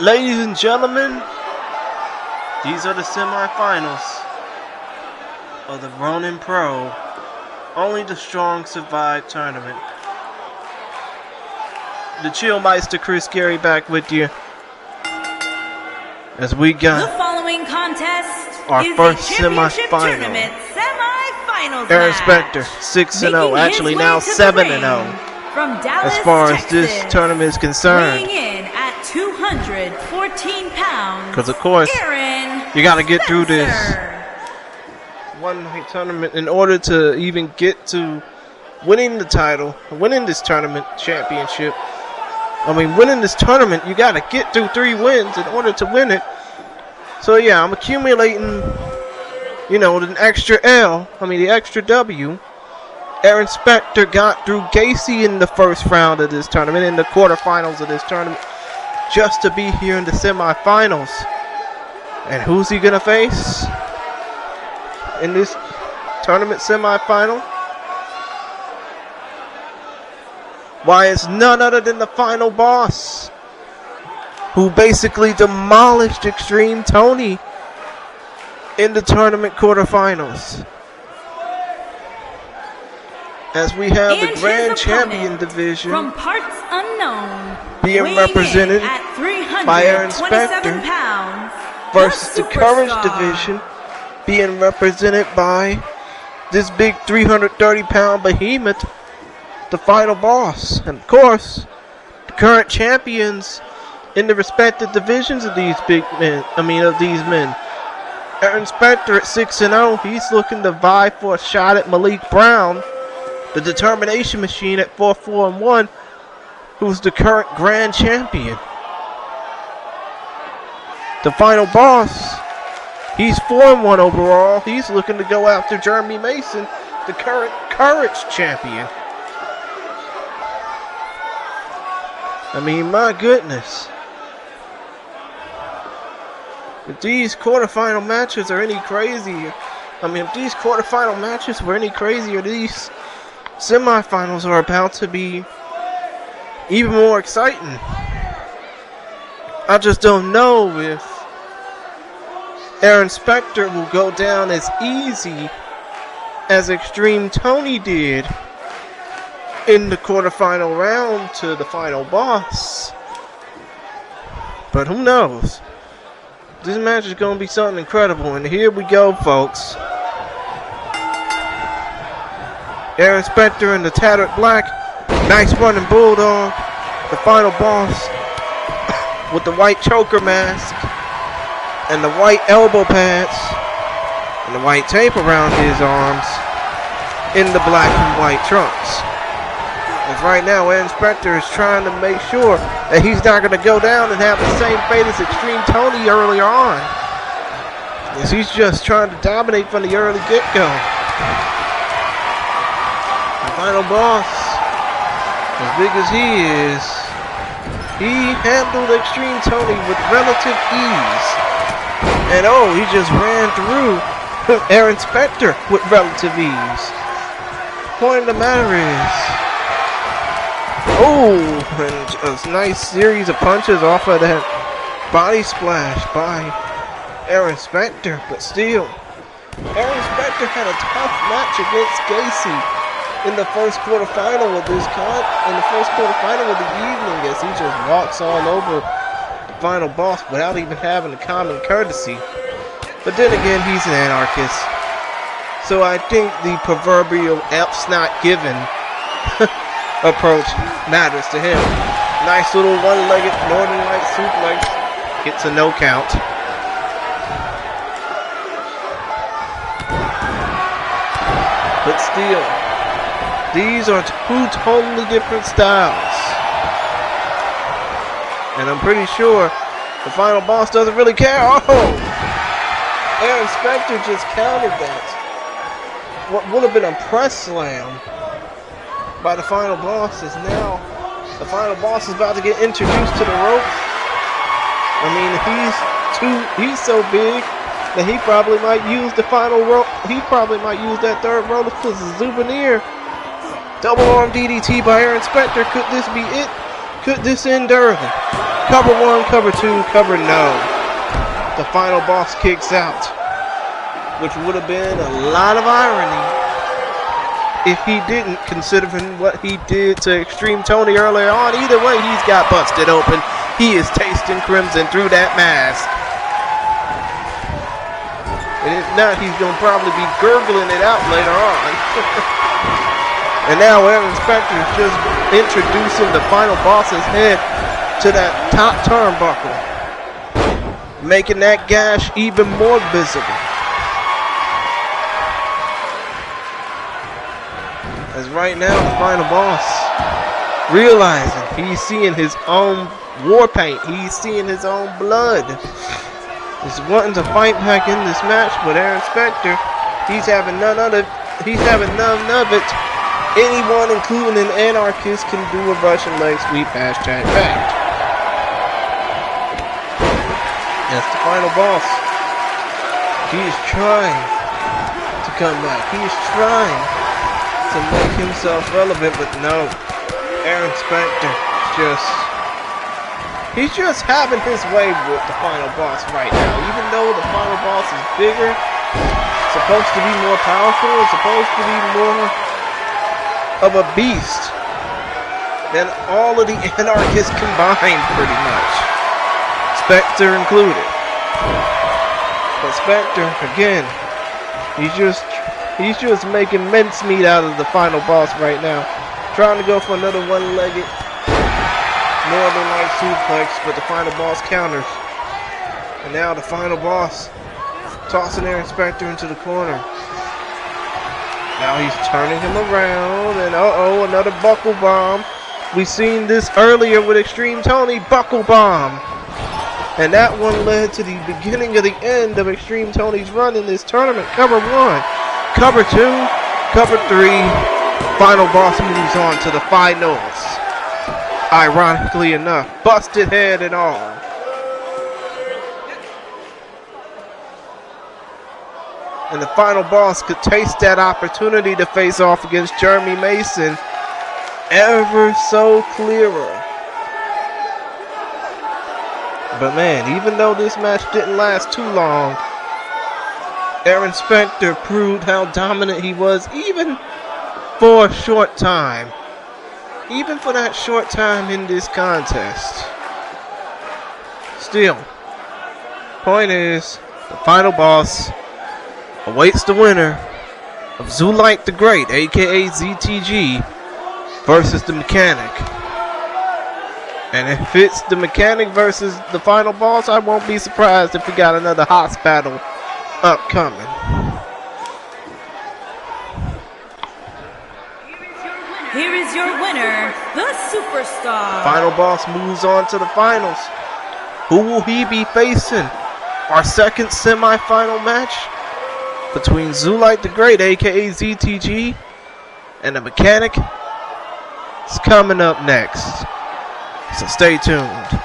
Ladies and gentlemen, these are the semifinals of the Ronin Pro Only the Strong Survive tournament. The Chillmeister Chris Gary back with you as we got the following contest our is first a championship semifinal. tournament semifinals Aaron match. Spector 6-0, actually now 7-0 from Dallas, as far as Texas, this tournament is concerned. weighing in at 214 pounds. Because of course, Aaron you got to get through this Spencer. one-night tournament in order to even get to winning the title, winning this tournament championship. Winning this tournament, you got to get through 3 wins in order to win it. So yeah, I'm accumulating, the extra the extra W. Aaron Spector got through Gacy in the first round of this tournament, in the quarterfinals of this tournament, just to be here in the semifinals. And who's he gonna face in this tournament semifinal? Why, it's none other than the final boss, who basically demolished Extreme Tony in the tournament quarterfinals. As we have And the Grand his Champion opponent division from parts unknown, being weighing represented in at by Aaron 327 Spector pounds, versus the Courage superstar. division being represented by this big 330-pound behemoth, the final boss. And of course, the current champions in the respective divisions of these men. Aaron Spector at 6-0, he's looking to vie for a shot at Malik Brown, the Determination Machine at 4-4-1, who's the current grand champion. The final boss, he's 4-1 overall. He's looking to go after Jeremy Mason, the current Courage champion. My goodness. If these quarterfinal matches are any crazier, if these quarterfinal matches were any crazier, these semifinals are about to be even more exciting. I just don't know if Aaron Spector will go down as easy as Extreme Tony did in the quarterfinal round to the final boss. But who knows? This match is going to be something incredible, and here we go, folks. Aaron Spector in the tattered black, nice running bulldog, the final boss with the white choker mask and the white elbow pads and the white tape around his arms in the black and white trunks. As right now, Aaron Spector is trying to make sure that he's not going to go down and have the same fate as Extreme Tony earlier on, as he's just trying to dominate from the early get-go. The final boss, as big as he is, he handled Extreme Tony with relative ease. And he just ran through Aaron Spector with relative ease. Point of the matter is, and a nice series of punches off of that body splash by Aaron Spector. But still, Aaron Spector had a tough match against Gacy in the first quarterfinal of the evening, as he just walks all over the final boss without even having a common courtesy. But then again, he's an anarchist, so I think the proverbial F's not given approach matters to him. Nice little one-legged Northern Light suplex gets a no count. But still, these are 2 totally different styles, and I'm pretty sure the final boss doesn't really care. Aaron Spector just countered that. What would have been a press slam by the final boss is now the final boss is about to get introduced to the ropes. He's so big that he probably might use the final rope. He probably might use that third rope as a souvenir. Double arm DDT by Aaron Spector. Could this be it? Could this end early? Cover one, cover two, cover no. The final boss kicks out, which would have been a lot of irony if he didn't, considering what he did to Extreme Tony earlier on. Either way, he's got busted open. He is tasting crimson through that mask. And if not, he's going to probably be gurgling it out later on. And now Aaron Specter is just introducing the final boss's head to that top turnbuckle, making that gash even more visible. As right now, the final boss, realizing he's seeing his own war paint, he's seeing his own blood, is wanting to fight back in this match, but Aaron Specter, he's having none of it. Anyone, including an anarchist, can do a Russian leg sweep. #fact. That's the final boss. He's trying to come back. He's trying to make himself relevant, but no. Aaron Specter he's just having his way with the final boss right now. Even though the final boss is bigger, supposed to be more powerful, it's supposed to be more of a beast than all of the anarchists combined, pretty much. Specter included. But Specter, again, he's just making mincemeat out of the final boss right now. Trying to go for another one-legged Northern Light suplex, but the final boss counters. And now the final boss tossing Aaron Specter into the corner. Now he's turning him around, and another buckle bomb. We've seen this earlier with Extreme Tony, buckle bomb. And that one led to the beginning of the end of Extreme Tony's run in this tournament. Cover one, cover two, cover three. Final boss moves on to the finals. Ironically enough, busted head and all. And the final boss could taste that opportunity to face off against Jeremy Mason ever so clearer. But man, even though this match didn't last too long, Aaron Specter proved how dominant he was even for a short time. Even for that short time in this contest. Still, point is, the final boss awaits the winner of Zulite the Great, aka ZTG, versus the Mechanic. And if it's the Mechanic versus the final boss, I won't be surprised if we got another Haas battle upcoming. Here is your winner, the Superstar. Final boss moves on to the finals. Who will he be facing? Our second semi-final match between Zulite the Great, aka ZTG, and the Mechanic is coming up next. So stay tuned.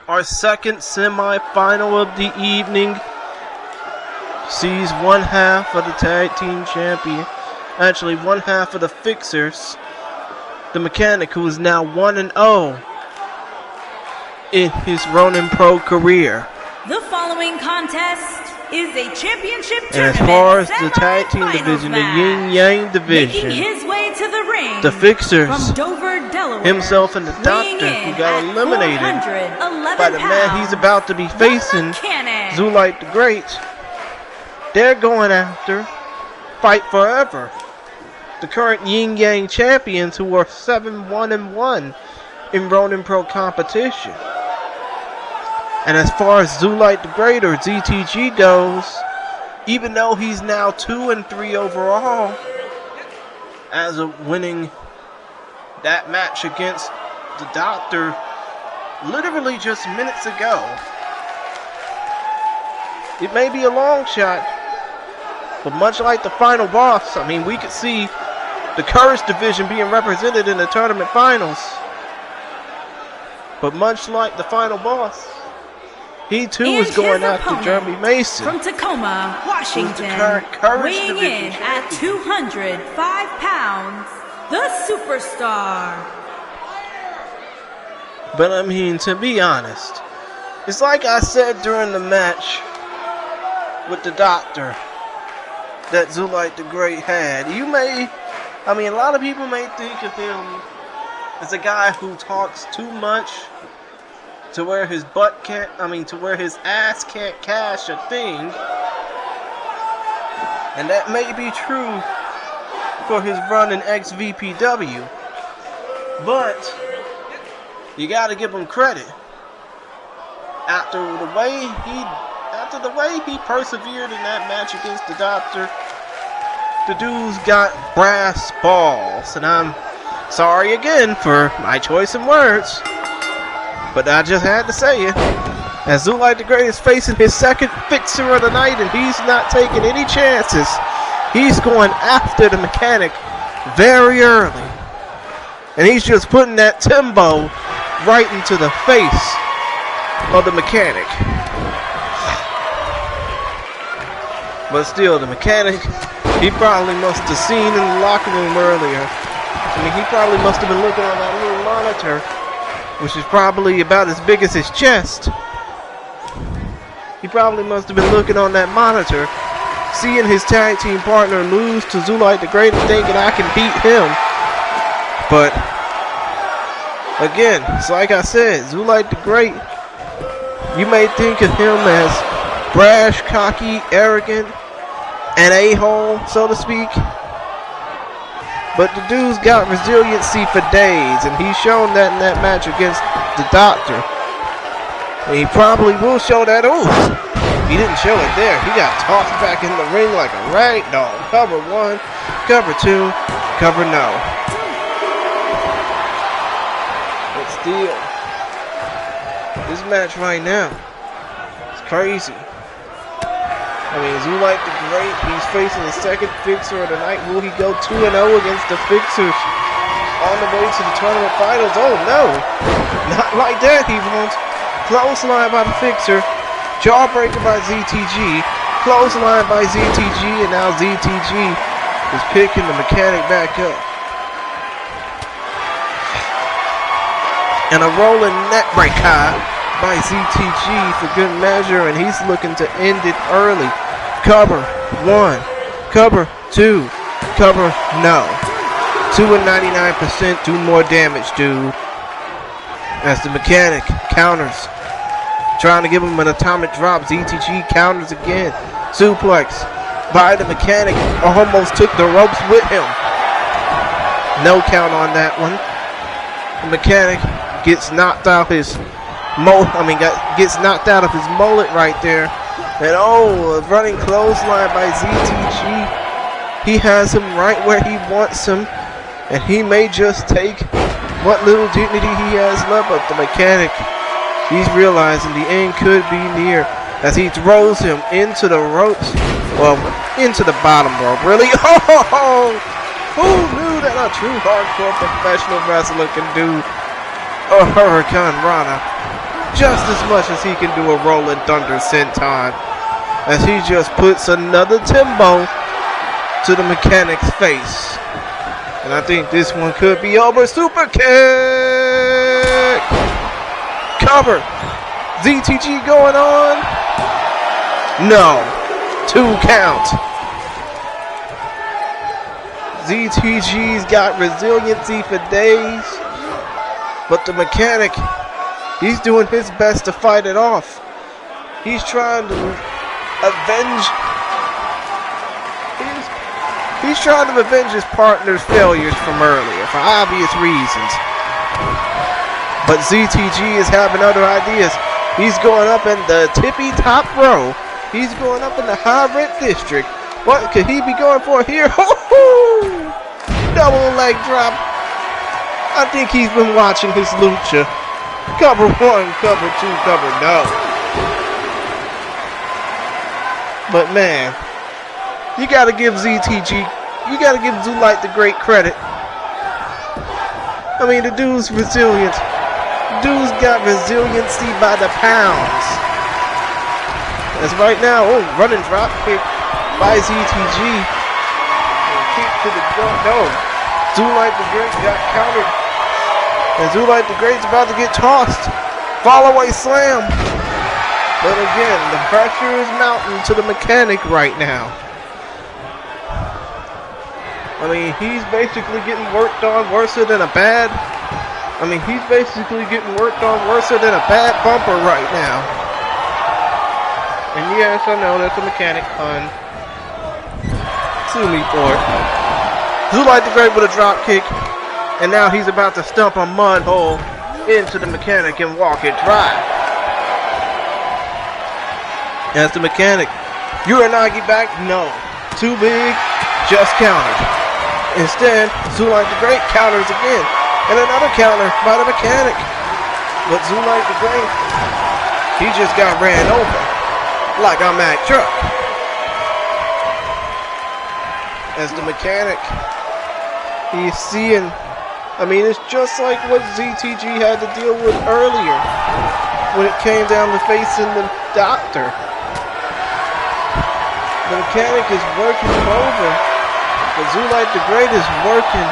Our second semi-final of the evening sees one half of the tag team champion, actually one half of the Fixers, the Mechanic, who is now 1-0 in his Ronin Pro career. The following contest is a championship tournament. And as far as the tag team division, the Yin Yang division, making his way to the ring, the Fixers, from Dover, Delaware, himself and the Doctor, who got eliminated by the man he's about to be facing, Zulite the Great. They're going after Fight Forever, the current Yin Yang champions, who are 7-1-1 in Ronin Pro competition. And as far as Zulite the Great or ZTG goes, even though he's now 2-3 overall, as of winning that match against the Doctor literally just minutes ago, it may be a long shot, but much like the final boss, I mean, we could see the Courage division being represented in the tournament finals. But much like the final boss, he too is going after Jeremy Mason. From Tacoma, Washington, weighing in at 205 pounds, the Superstar. But I mean, to be honest, it's like I said during the match with the Doctor that Zulite the Great had. A lot of people may think of him as a guy who talks too much to where his to where his ass can't cash a thing. And that may be true for his run in XVPW. But you gotta give him credit. After the way he persevered in that match against the Doctor, the dude's got brass balls. And I'm sorry again for my choice in words, but I just had to say it. As Zulite the Great is facing his second fixer of the night, and he's not taking any chances. He's going after the Mechanic very early. And he's just putting that Timbo right into the face of the Mechanic. But still, the Mechanic, he probably must have seen in the locker room earlier. He probably must have been looking on that little monitor, which is probably about as big as his chest. He probably must have been looking on that monitor, seeing his tag team partner lose to Zulite the Great and thinking, I can beat him. But again, it's like I said, Zulite the Great, you may think of him as brash, cocky, arrogant, an a-hole, so to speak. But the dude's got resiliency for days, and he's shown that in that match against the Doctor. And he probably will show that. Ooh, he didn't show it there. He got tossed back in the ring like a rag doll. Cover 1, cover 2, cover no. But still, this match right now is crazy. Zulite the Great, he's facing his second fixer of the night. Will he go 2-0 against the fixers on the way to the tournament finals? Oh no, not like that he won't. Clothesline by the fixer, jawbreaker by ZTG, clothesline by ZTG, and now ZTG is picking the Mechanic back up. And a rolling neck breaker by ZTG for good measure, and he's looking to end it early. Cover 1, cover 2, cover no. 2 and 99%, do more damage, dude. As the Mechanic counters, trying to give him an atomic drop. ZTG counters again. Suplex by the Mechanic, almost took the ropes with him. No count on that one. The Mechanic gets knocked out his gets knocked out of his mullet right there. And a running clothesline by ZTG. He has him right where he wants him. And he may just take what little dignity he has left. But the Mechanic, he's realizing the end could be near as he throws him into the ropes. Well, into the bottom rope, really. Oh, who knew that a true hardcore professional wrestler can do a Hurricane Rana just as much as he can do a Rolling Thunder senton, as he just puts another Timbo to the Mechanic's face. And I think this one could be over. Super kick! Cover! ZTG going on? No. 2 count. ZTG's got resiliency for days, but the Mechanic, he's doing his best to fight it off. He's trying to avenge. He's trying to avenge his partner's failures from earlier for obvious reasons. But ZTG is having other ideas. He's going up in the tippy top row. He's going up in the high red district. What could he be going for here? Double leg drop. I think he's been watching his lucha. Cover one, cover two, cover no. But man, you gotta give ZTG, you gotta give Zulite the great credit. I mean, the dude's resilient. The dude's got resiliency by the pounds. As right now, running drop kick by ZTG. Kick to the gut. No. Zulite the Great got countered. And Zulite the Great's about to get tossed. Fall away slam. But again, the pressure is mounting to the mechanic right now. I mean, he's basically getting worked on worse than a bad. He's basically getting worked on worse than a bad bumper right now. And yes, I know that's a mechanic pun. Sue me for it. Zulite the Great with a drop kick. And now he's about to stump a mud hole into the mechanic and walk it dry. As the mechanic, Uranagi back? No. Too big, just countered. Instead, Zulite the Great counters again. And another counter by the mechanic. But Zulite the Great, he just got ran over. Like a Mack truck. As the mechanic, he's seeing, it's just like what ZTG had to deal with earlier when it came down to facing the doctor. The mechanic is working him over, but Zulite the Great is working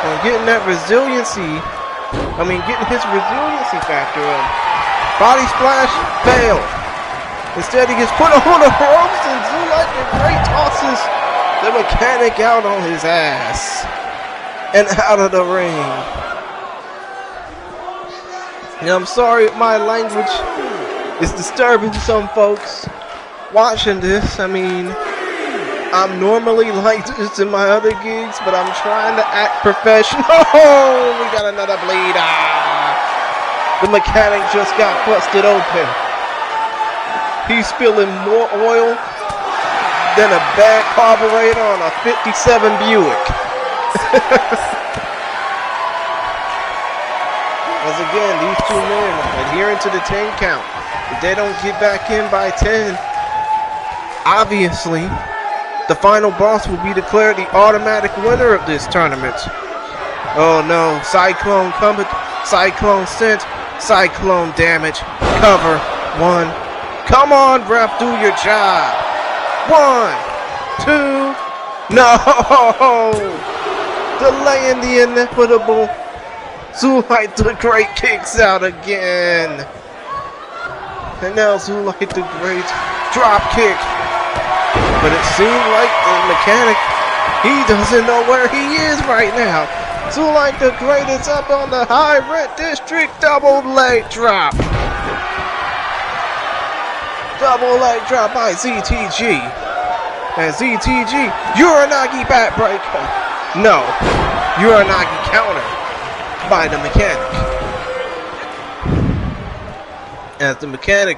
on getting that resiliency, getting his resiliency factor up. Body splash, failed. Instead, he gets put on the ropes, and Zulite the Great tosses the mechanic out on his ass and out of the ring. Now, I'm sorry if my language is disturbing some folks watching this. I'm normally like this in my other gigs, but I'm trying to act professional. Oh, we got another bleed. The mechanic just got busted open. He's spilling more oil than a bad carburetor on a 57 Buick. As again, these two men adhering to the 10 count. If they don't get back in by 10, obviously, the final boss will be declared the automatic winner of this tournament. Oh no, Cyclone coming, Cyclone sent, Cyclone damage, cover, one. Come on, ref, do your job. 1, 2, no! Delaying the inevitable. Zulite the Great kicks out again. And now Zulite the Great drop kick. But it seems like the mechanic, he doesn't know where he is right now. Zulite the Great is up on the high red district double leg drop. Double leg drop by ZTG. And ZTG, Uranagi backbreaker. No, Uranagi counter by the mechanic. As the mechanic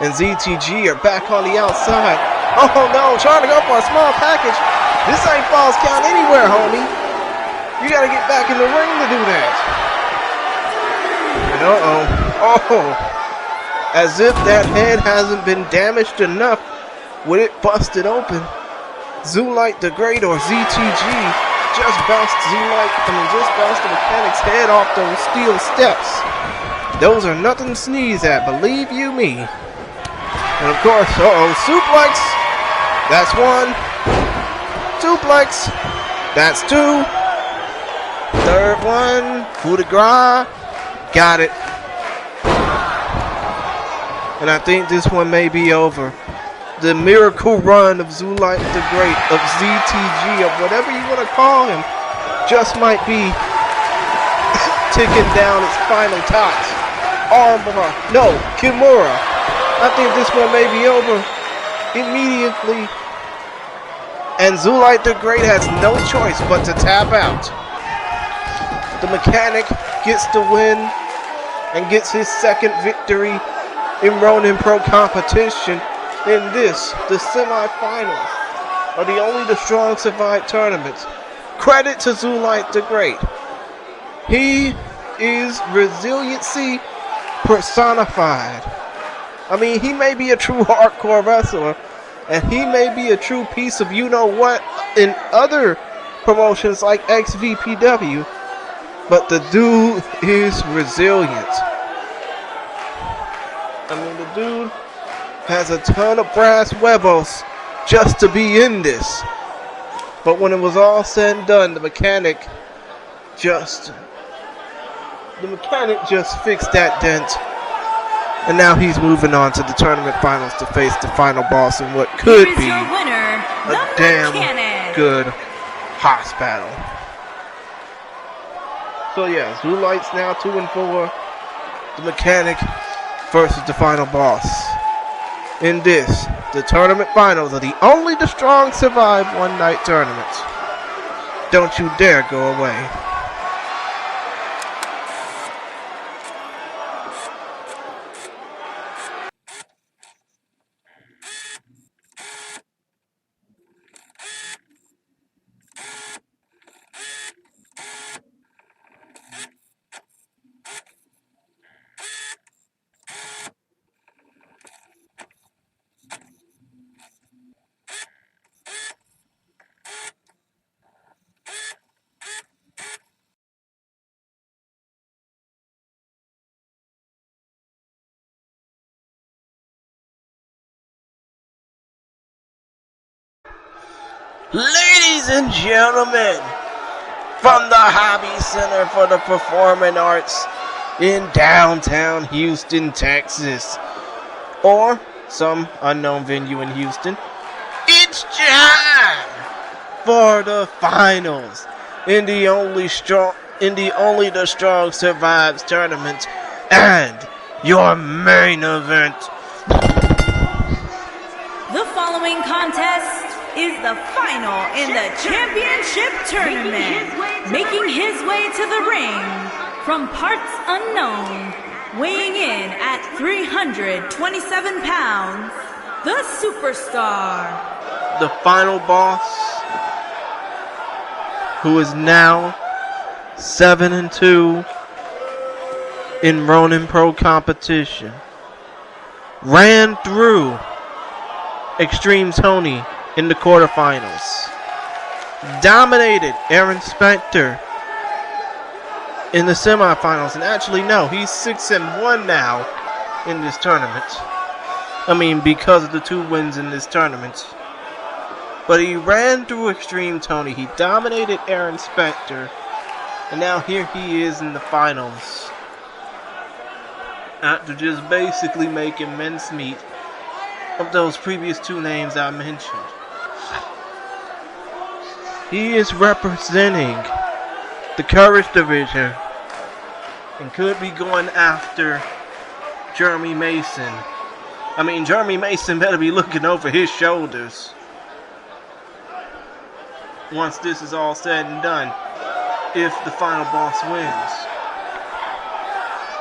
and ZTG are back on the outside. Oh no, trying to go for a small package. This ain't falls count anywhere, homie. You gotta get back in the ring to do that. And oh. As if that head hasn't been damaged enough with it busted open. Zulite the Great, or ZTG, just bounced the mechanic's head off those steel steps. Those are nothing to sneeze at, believe you me. And of course, suplex. That's 1. Suplex. That's 2. Third one. Coup de grace. Got it. And I think this one may be over. The miracle run of Zulite the Great, of ZTG, of whatever you want to call him, just might be ticking down its final tots. Armbar, no, Kimura. I think this one may be over immediately. And Zulite the Great has no choice but to tap out. The mechanic gets the win and gets his second victory in Ronin Pro competition in this, the semifinals of the Only the Strong Survive tournament. Credit to Zulite the Great. He is resiliency personified. I mean, he may be a true hardcore wrestler, and he may be a true piece of you-know-what in other promotions like XVPW, but the dude is resilient. I mean, the dude has a ton of brass huevos just to be in this. But when it was all said and done, the mechanic just fixed that dent. And now he's moving on to the tournament finals to face the final boss in what could be your winner, a damn good house battle. So yeah, Zulite's now 2-4. The mechanic versus the final boss. In this, the tournament finals of the Only the Strong Survive one night tournament. Don't you dare go away. Ladies and gentlemen, from the Hobby Center for the Performing Arts in downtown Houston, Texas, or some unknown venue in Houston, it's time for the finals in the Only the Strong Survives tournament and your main event. The following contest is the final in the championship tournament. Making his way to the ring from parts unknown, weighing in at 327 pounds, the superstar. The final boss, who is now 7-2 in Ronin Pro competition, ran through Extreme Tony in the quarterfinals, dominated Aaron Specter in the semifinals, and actually no, he's 6-1 now in this tournament. I mean, because of the 2 wins in this tournament. But he ran through Extreme Tony, he dominated Aaron Specter, and now here he is in the finals. After just basically making mincemeat of those previous 2 names I mentioned. He is representing the Courage Division and could be going after Jeremy Mason. I mean, Jeremy Mason better be looking over his shoulders once this is all said and done, if the final boss wins.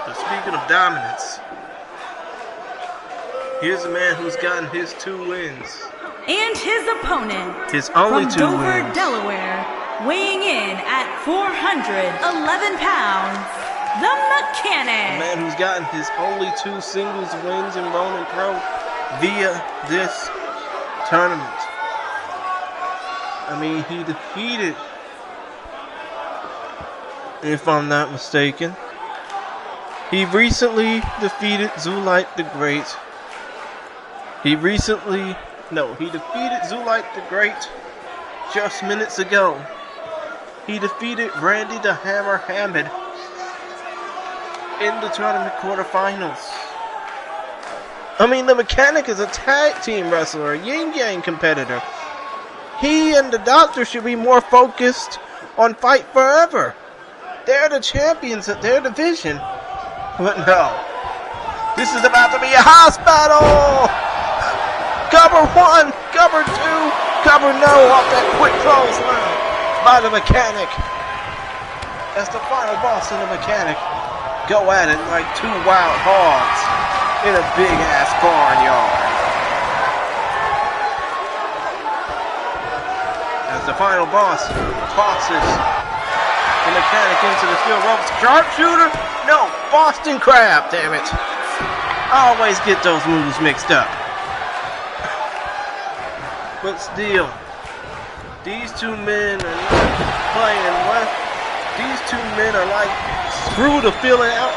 But speaking of dominance, here's a man who's gotten his 2 wins. And his opponent, his only from 2 Dover, wins. Delaware, weighing in at 411 pounds, the Mechanic. A man who's gotten his only 2 singles wins in Ronin Pro via this tournament. I mean, he defeated, if I'm not mistaken, he recently defeated Zulite the Great. He defeated Zulite the Great just minutes ago. He defeated Randy the Hammer Hammond in the tournament quarterfinals. I mean, the Mechanic is a tag team wrestler, a yin-yang competitor. He and the Doctor should be more focused on Fight Forever. They're the champions of their division. But no. This is about to be a house battle! Cover 1, cover 2, cover no off that quick clothesline by the Mechanic. As the final boss and the Mechanic go at it like 2 wild hogs. in a big ass barnyard. As the final boss tosses the mechanic into the steel ropes. Sharpshooter? No, Boston Crab, damn it. I always get those moves mixed up. But still, these two men are not playing well. These two men are like, screw the filling out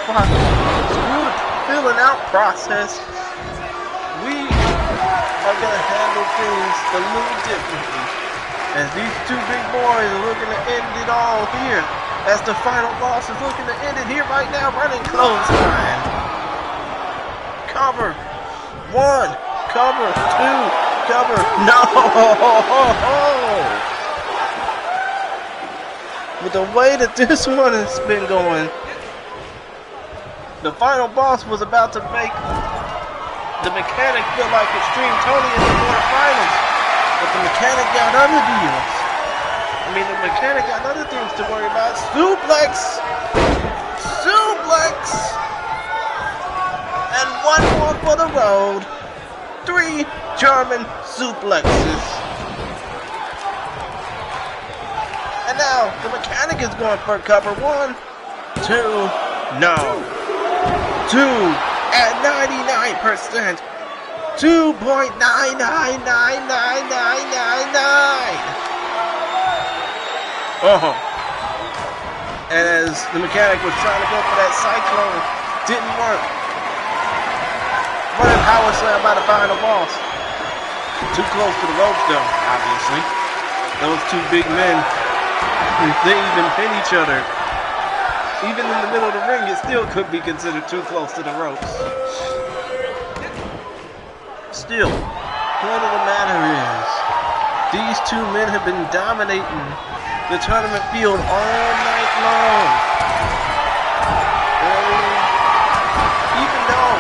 process. We are gonna handle things a little differently. As these two big boys are looking to end it all here. As the final boss is looking to end it here right now, running clothesline. Cover. 1. Cover. 2. Cover. No! With the way that this one has been going, the final boss was about to make the mechanic feel like Extreme Tony in the quarterfinals. But the mechanic got other deals. The mechanic got other things to worry about. Suplex! Suplex! And one more for the road. 3 German suplexes. And now the mechanic is going for cover. 1, 2, no. 2 at 99%. 2.99999999. And as the mechanic was trying to go for that cyclone, didn't work. Running power slam by the final boss. Too close to the ropes though, obviously. Those two big men, they even pin each other. Even in the middle of the ring, it still could be considered too close to the ropes. Still, point of the matter is, these two men have been dominating the tournament field all night long. Even though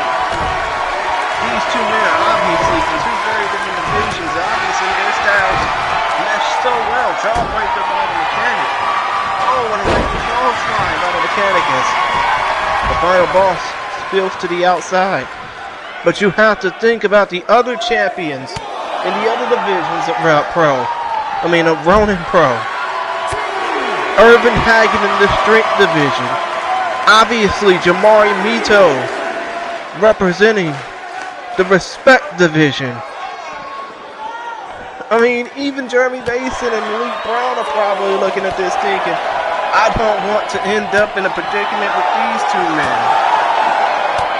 these two men are obviously from two very different divisions, obviously their styles mesh so well. Jawbreaker by the mechanic. Oh, and a control slide by the mechanic as the final boss spills to the outside. But you have to think about the other champions in the other divisions of Ronin Pro. Urban Hagen in the Strength Division. Obviously, Jamari Mito representing the Respect Division. Even Jeremy Mason and Malik Brown are probably looking at this thinking, I don't want to end up in a predicament with these two men.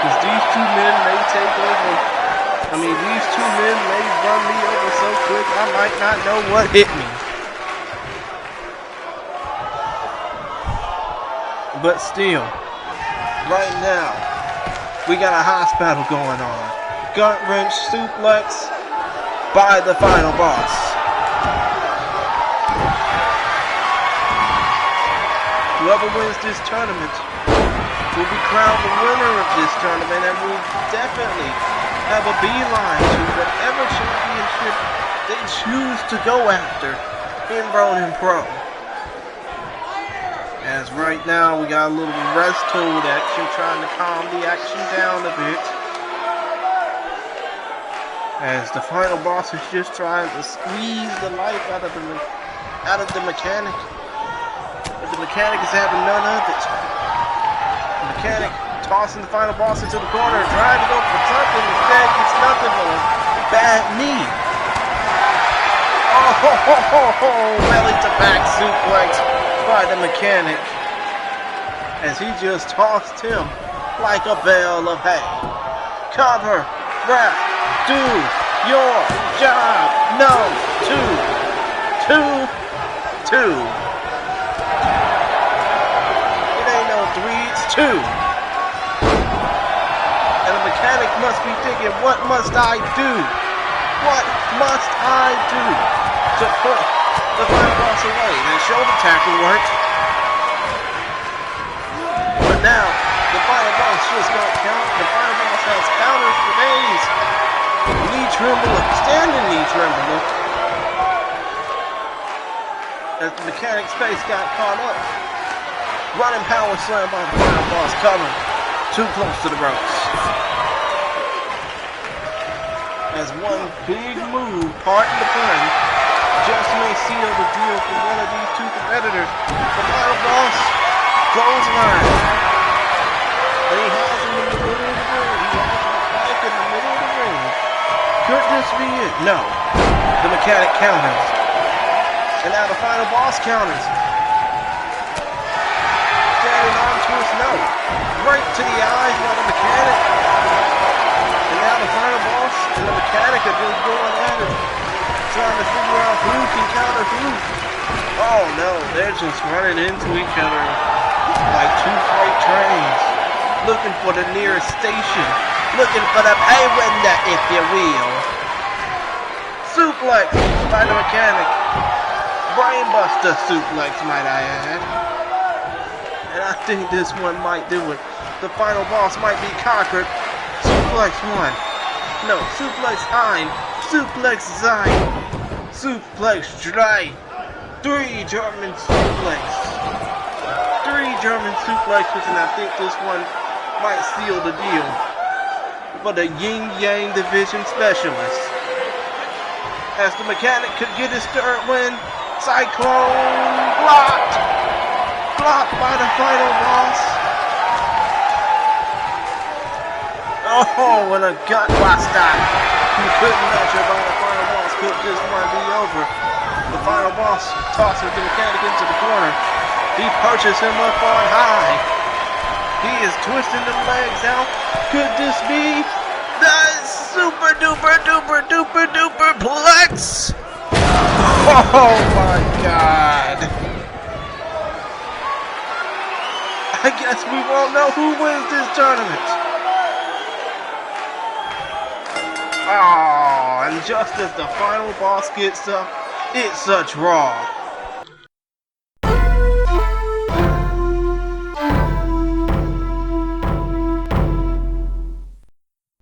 Because these two men may take over. These two men may run me over so quick I might not know what hit me. But still, right now, we got a house battle going on. Gut wrench suplex by the final boss. Whoever wins this tournament will be crowned the winner of this tournament and will definitely have a beeline to whatever championship they choose to go after in Ronin Pro. As right now we got a little rest hold action, trying to calm the action down a bit. As the final boss is just trying to squeeze the life out of the mechanic. But the mechanic is having none of it. The mechanic tossing the final boss into the corner, trying to go for something, instead gets nothing but a bad knee. Belly to back suplex by the mechanic as he just tossed him like a bale of hay. Cover, ref, do your job. No, 2. It ain't no 3, it's 2. And the mechanic must be thinking, what must I do? What must I do to put the final boss away? And shoulder tackle worked. But now, the final boss just got count. The final boss has counters for days. Knee tremble, standing knee tremble. As the mechanic's face got caught up. Running power slam by the final boss, coming too close to the ropes. as one big move, pardon the pun, just may seal the deal for one of these two competitors. The final boss, clothesline. And he has him in the middle of the ring. He has him back in the middle of the ring. Could this be it? No. The mechanic counters. And now the final boss counters. Standing on twist, no. Right to the eyes by the mechanic. And now the final boss and the mechanic are just going at it. Trying to figure out who can counter who. Oh no, they're just running into each other like two freight trains. Looking for the nearest station. Looking for the pay window, if you will. Suplex by the mechanic. Brainbuster suplex, might I add. And I think this one might do it. The final boss might be conquered. Suplex 1. No, suplex ein. Suplex sein. Suplex 3. 3 German suplex. 3 German suplexes, and I think this one might seal the deal for the Yin Yang Division Specialist. As the mechanic could get his third win, Cyclone blocked. Blocked by the final boss. Oh, and a gut buster. He couldn't measure by the final boss. Could this one be over? The final boss tosses the mechanic into the corner. He perches him up on high. He is twisting the legs out. Could this be the super duper duper duper duper plex? Oh my god. I guess we won't know who wins this tournament. Oh, and just as the final boss gets up, it's a draw.